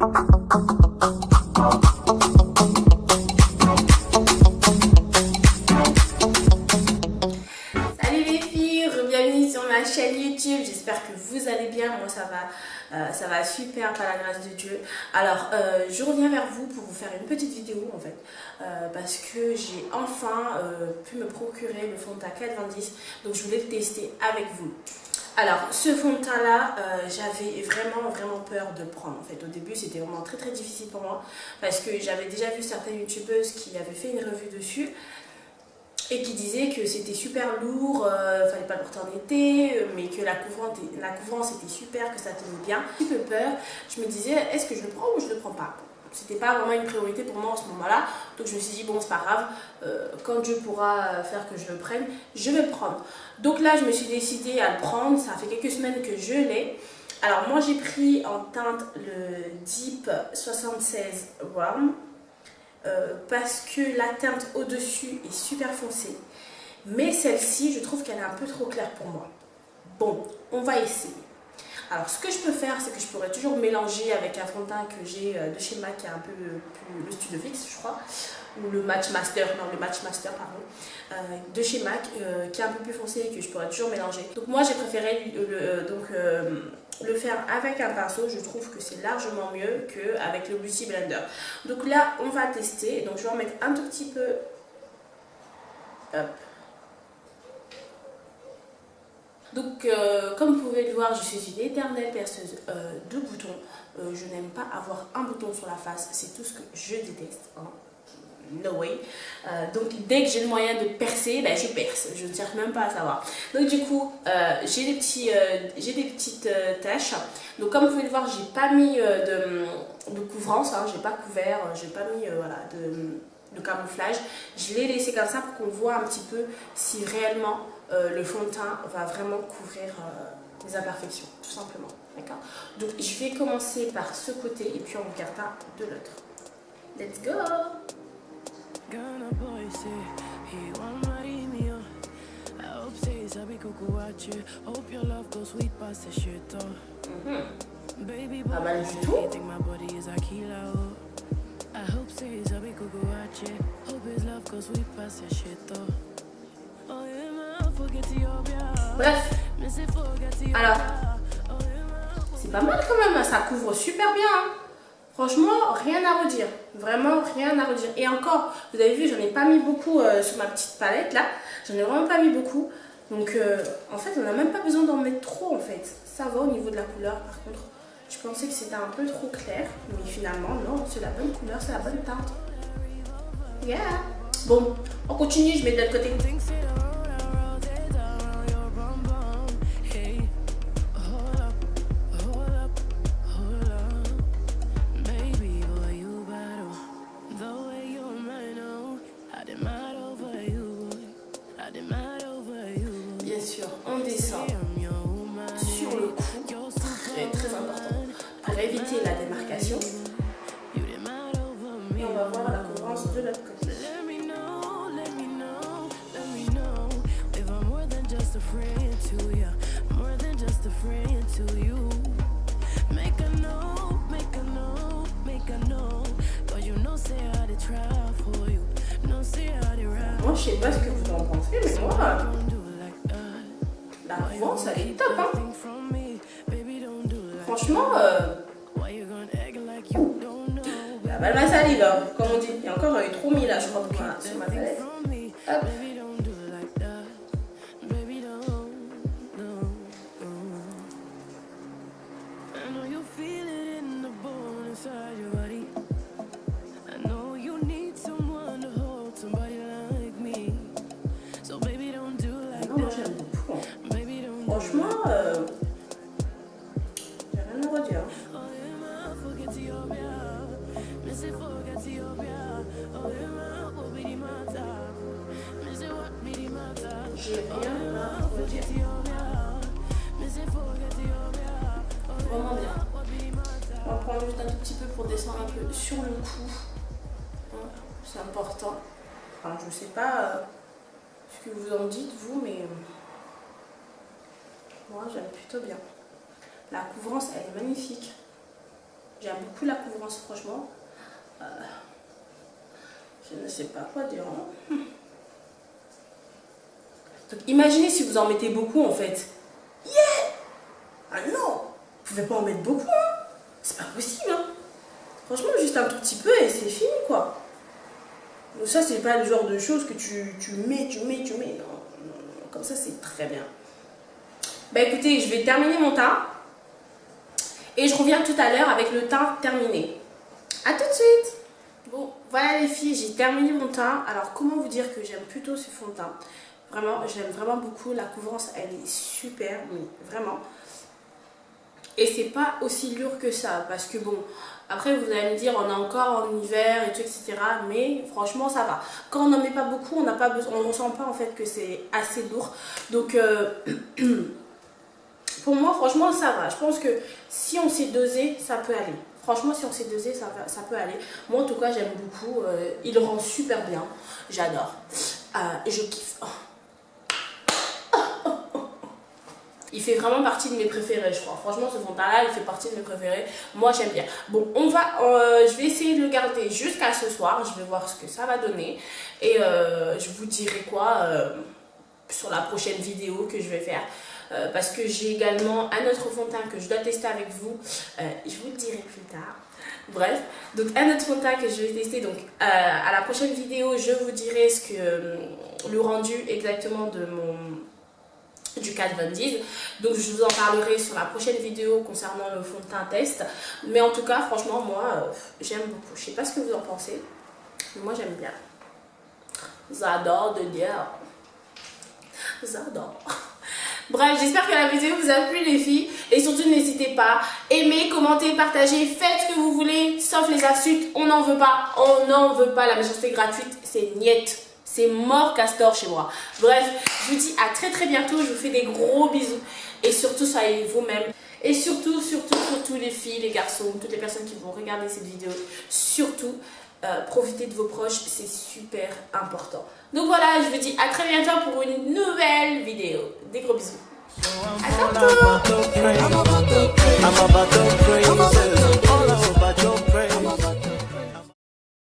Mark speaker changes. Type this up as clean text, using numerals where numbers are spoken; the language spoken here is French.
Speaker 1: Salut les filles, bienvenue sur ma chaîne YouTube. J'espère que vous allez bien. Moi ça va super par la grâce de Dieu. Alors je reviens vers vous pour vous faire une petite vidéo en fait, parce que j'ai enfin pu me procurer le fond de teint Kat-Von-D, donc je voulais le tester avec vous. Alors ce fond de teint là, j'avais vraiment peur de prendre en fait. Au début c'était vraiment très difficile pour moi parce que j'avais déjà vu certaines youtubeuses qui avaient fait une revue dessus et qui disaient que c'était super lourd, fallait pas le porter en été, mais que la couvrance était super, que ça tenait bien. J'ai un petit peu peur, je me disais est-ce que je le prends ou je le prends pas. C'était pas vraiment une priorité pour moi en ce moment-là, donc je me suis dit bon c'est pas grave, quand Dieu pourra faire que je le prenne, je vais le prendre. Donc là je me suis décidée à le prendre, ça fait quelques semaines que je l'ai. Alors moi j'ai pris en teinte le Deep 76 Warm, parce que la teinte au-dessus est super foncée, mais celle-ci je trouve qu'elle est un peu trop claire pour moi. Bon, on va essayer. Alors ce que je peux faire, c'est que je pourrais toujours mélanger avec un fond de teint que j'ai de chez MAC, qui est un peu plus, le Studio Fix je crois, ou le Match Master, non le Match Master pardon, de chez MAC, qui est un peu plus foncé et que je pourrais toujours mélanger. Donc moi j'ai préféré le faire avec un pinceau. Je trouve que c'est largement mieux qu'avec le Beauty Blender. Donc là on va tester, donc je vais en mettre un tout petit peu. Hop. Donc comme vous pouvez le voir, je suis une éternelle perceuse de boutons. Je n'aime pas avoir un bouton sur la face, c'est tout ce que je déteste, hein. No way. Donc dès que j'ai le moyen de percer, ben, je perce, je ne cherche même pas à savoir. Donc du coup j'ai des petites taches. Donc comme vous pouvez le voir, j'ai pas mis de couvrance, hein, j'ai pas couvert, j'ai pas mis voilà, de camouflage. Je l'ai laissé comme ça pour qu'on voit un petit peu si réellement le fond de teint va vraiment couvrir les imperfections, tout simplement. D'accord. Donc je vais commencer par ce côté et puis on regardera de l'autre. Let's go. Pas mal du tout. Bref, alors c'est pas mal quand même, ça couvre super bien, hein. Franchement, rien à redire, vraiment rien à redire. Et encore, vous avez vu, j'en ai pas mis beaucoup sur ma petite palette là, j'en ai vraiment pas mis beaucoup. Donc en fait, on n'a même pas besoin d'en mettre trop en fait. Ça va au niveau de la couleur. Par contre, je pensais que c'était un peu trop clair, mais finalement non, c'est la bonne couleur, c'est la bonne teinte. Yeah. Bon, on continue, je mets de l'autre côté. Bien sûr, on descend sur le cou, très important, pour éviter la démarcation. Et on va voir la couvrance de l'autre côté. Moi je sais pas ce que vous en pensez, mais moi la couvrance elle est top, hein. Franchement la balle ma salive, hein, comme on dit. Il y a encore trop mis là je crois sur ma palette. Hop. Moi j'aime beaucoup, hein. Franchement j'ai rien à redire. J'ai rien à redire. Vraiment bien. On va prendre juste un tout petit peu pour descendre un peu sur le cou. C'est important. Enfin, je sais pas ce que vous en dites vous, mais moi j'aime plutôt bien. La couvrance elle est magnifique. J'aime beaucoup la couvrance, franchement. Je ne sais pas quoi dire. Hein. Donc imaginez si vous en mettez beaucoup en fait. Yeah! Ah non! Vous pouvez pas en mettre beaucoup, hein? C'est pas possible, hein? Franchement, juste un tout petit peu et c'est fini, quoi. Donc ça, c'est pas le genre de choses que tu mets. Non, non, non. Comme ça, c'est très bien. Bah écoutez, je vais terminer mon teint. Et je reviens tout à l'heure avec le teint terminé. A tout de suite! Bon, voilà les filles, j'ai terminé mon teint. Alors, comment vous dire que j'aime plutôt ce fond de teint? Vraiment, j'aime vraiment beaucoup. La couvrance, elle est super, mais vraiment. Et c'est pas aussi lourd que ça. Parce que bon, après vous allez me dire, on est encore en hiver et tout, etc. Mais franchement, ça va. Quand on n'en met pas beaucoup, on n'a pas besoin, on ressent pas en fait que c'est assez lourd. Donc, pour moi, franchement, ça va. Je pense que si on s'est dosé, ça peut aller. Franchement, si on s'est dosé, ça peut aller. Moi, en tout cas, j'aime beaucoup. Il rend super bien. J'adore. Je kiffe. Il fait vraiment partie de mes préférés, je crois. Franchement, ce fond de teint-là, il fait partie de mes préférés. Moi, j'aime bien. Bon, je vais essayer de le garder jusqu'à ce soir. Je vais voir ce que ça va donner. Et je vous dirai quoi sur la prochaine vidéo que je vais faire. Parce que j'ai également un autre fond de teint que je dois tester avec vous. Je vous le dirai plus tard. Bref, donc un autre fond de teint que je vais tester. Donc à la prochaine vidéo, je vous dirai ce que le rendu exactement du Kat Von D. Donc je vous en parlerai sur la prochaine vidéo concernant le fond de teint test. Mais en tout cas, franchement, moi, j'aime beaucoup. Je sais pas ce que vous en pensez, mais moi j'aime bien. J'adore de dire. J'adore. Bref, j'espère que la vidéo vous a plu les filles. Et surtout, n'hésitez pas, aimez, commentez, partagez, faites ce que vous voulez, sauf les insultes, on n'en veut pas. On n'en veut pas, la méchanceté gratuite, c'est niette. C'est mort castor chez moi. Bref, je vous dis à très très bientôt, je vous fais des gros bisous. Et surtout, soyez vous-même. Et surtout les filles, les garçons, toutes les personnes qui vont regarder cette vidéo, surtout, profitez de vos proches, c'est super important. Donc voilà, je vous dis à très bientôt pour une nouvelle vidéo. Des gros bisous. À bientôt.